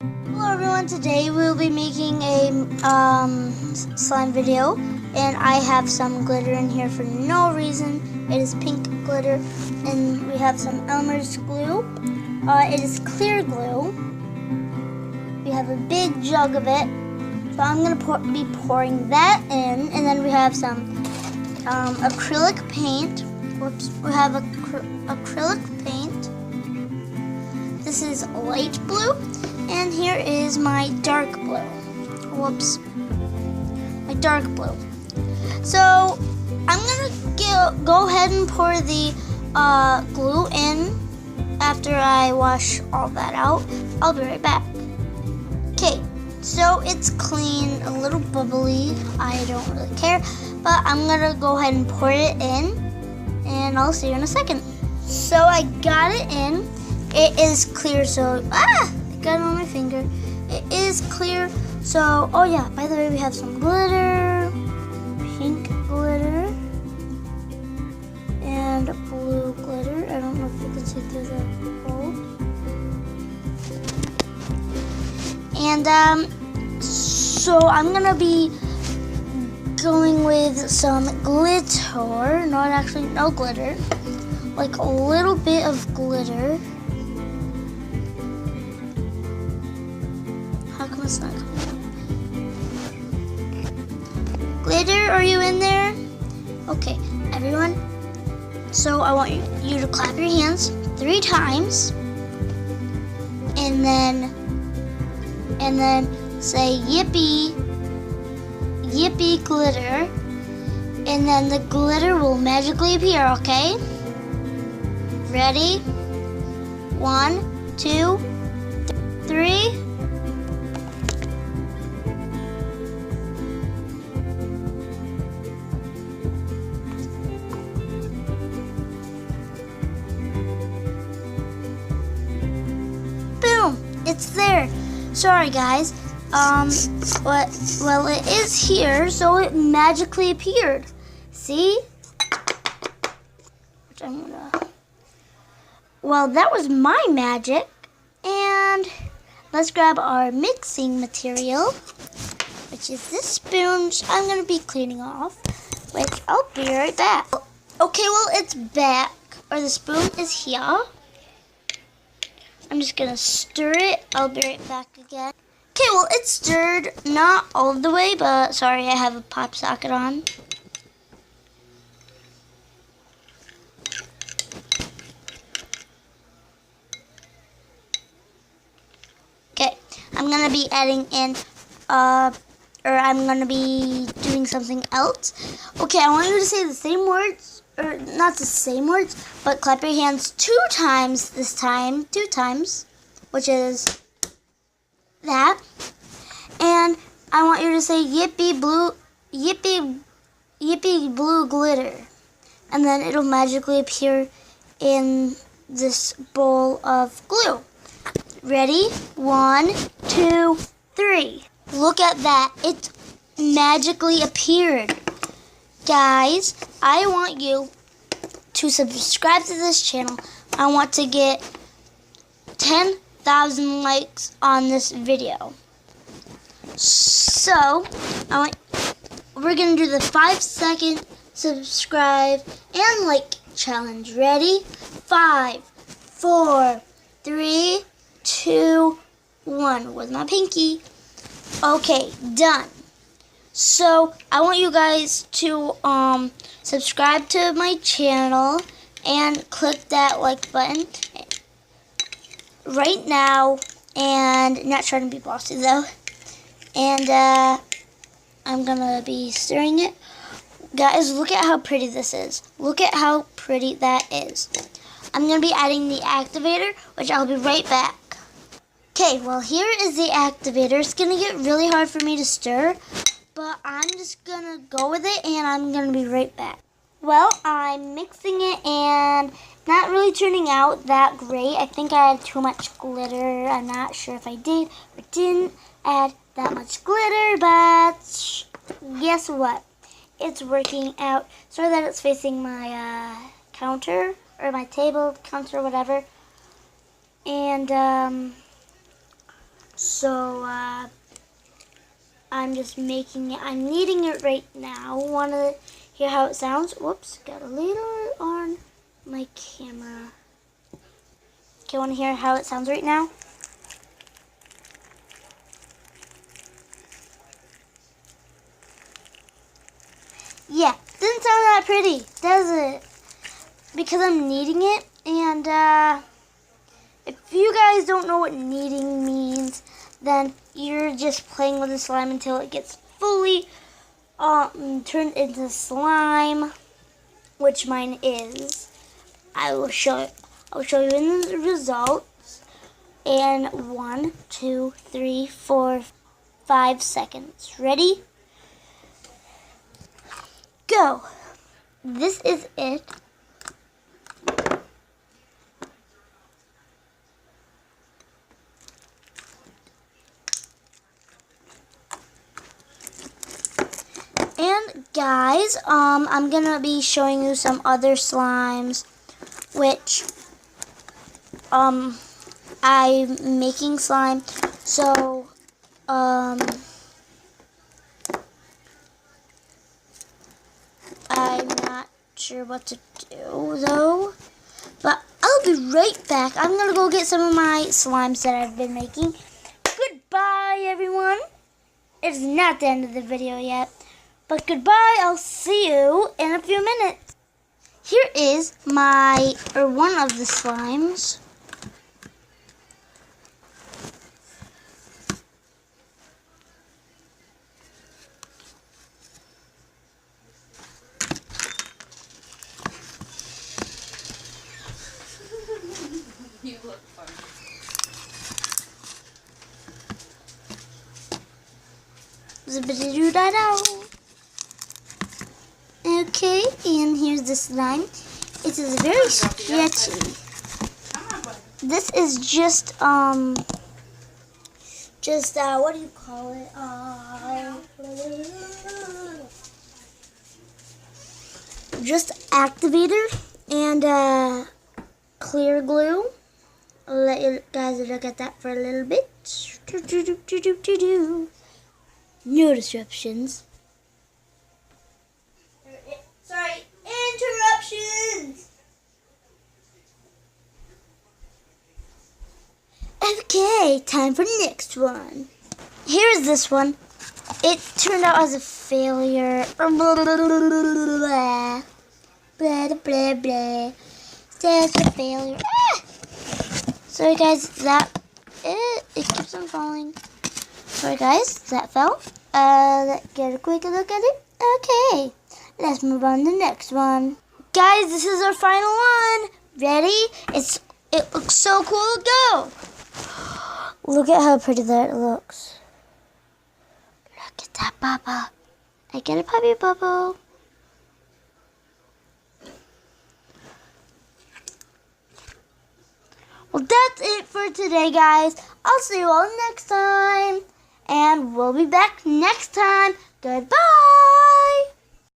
Hello everyone, today we'll be making a slime video, and I have some glitter in here for no reason. It is pink glitter, and we have some Elmer's glue. It is clear glue. We have a big jug of it, so I'm going to be pouring that in, and then we have some acrylic paint. Whoops, we have acrylic paint. This is light blue. And here is my dark blue. Whoops. My dark blue. So I'm going to go ahead and pour the glue in after I wash all that out. I'll be right back. Okay, so it's clean, a little bubbly. I don't really care. But I'm going to go ahead and pour it in. And I'll see you in a second. So I got it in. It is clear, so... got it on my finger. It is clear. So, oh yeah, by the way, we have some glitter, pink glitter, and blue glitter. I don't know if you can see through the hole. And so I'm gonna be going with some glitter, not actually no glitter, like a little bit of glitter. How come it's not coming up? Glitter, are you in there? Okay, everyone. So I want you to clap your hands 3 times, and then say yippee, yippee glitter, and then the glitter will magically appear. Okay? Ready? 1, 2, 3. It's there. Sorry guys. Well, it is here, so it magically appeared. See? Which I'm gonna... Well, that was my magic. And let's grab our mixing material, which is this spoon, which I'm gonna be cleaning off, which I'll be right back. Okay, well, it's back, or the spoon is here. I'm just going to stir it. I'll be right back again. Okay, well, it's stirred. Not all the way, but sorry, I have a pop socket on. Okay, I'm going to be adding in, or I'm going to be doing something else. Okay, I want you to say the same words. Or not the same words, but clap your hands 2 times this time. 2 times, which is that. And I want you to say yippee blue glitter. And then it'll magically appear in this bowl of glue. Ready? 1, 2, 3. Look at that. It magically appeared. Guys, I want you to subscribe to this channel. I want to get 10,000 likes on this video. So, we're going to do the 5-second subscribe and like challenge. Ready? 5, 4, 3, 2, 1. With my pinky. Okay, done. So, I want you guys to subscribe to my channel and click that like button right now. And not trying to be bossy though. And I'm going to be stirring it. Guys, look at how pretty this is. Look at how pretty that is. I'm going to be adding the activator, which I'll be right back. Okay, well here is the activator. It's going to get really hard for me to stir. But I'm just going to go with it, and I'm going to be right back. Well, I'm mixing it, and not really turning out that great. I think I had too much glitter. I'm not sure if I did or didn't add that much glitter, but guess what? It's working out. Sorry that it's facing my counter, or my table, counter, whatever. And So I'm just making it. I'm kneading it right now. Want to hear how it sounds? Whoops, got a little on my camera. Okay, want to hear how it sounds right now? Yeah, doesn't sound that pretty, does it? Because I'm kneading it, and if you guys don't know what kneading means, then you're just playing with the slime until it gets fully turned into slime, which mine is. I'll show you in the results in 1, 2, 3, 4, 5 seconds. Ready? Go. This is it. And guys, I'm gonna be showing you some other slimes, which I'm making slime. So I'm not sure what to do though, but I'll be right back. I'm gonna go get some of my slimes that I've been making. Goodbye, everyone. It's not the end of the video yet. But goodbye, I'll see you in a few minutes. Here is one of the slimes. You look funny. Zippity-doo-dah-dow. Okay, and here's the slime. It is very stretchy. This is just what do you call it? Just activator and clear glue. I'll let you guys look at that for a little bit. No disruptions. Sorry, interruptions. Okay, time for the next one. Here's this one. It turned out as a failure. Blah, blah, blah, blah. That's a failure. Ah! Sorry guys, it keeps on falling. Sorry guys, that fell. Let's get a quick look at it. Okay. Let's move on to the next one. Guys, this is our final one. Ready? It looks so cool. Go! Look at how pretty that looks. Look at that bubble. I get a puppy bubble. Well, that's it for today, guys. I'll see you all next time. And we'll be back next time. Goodbye.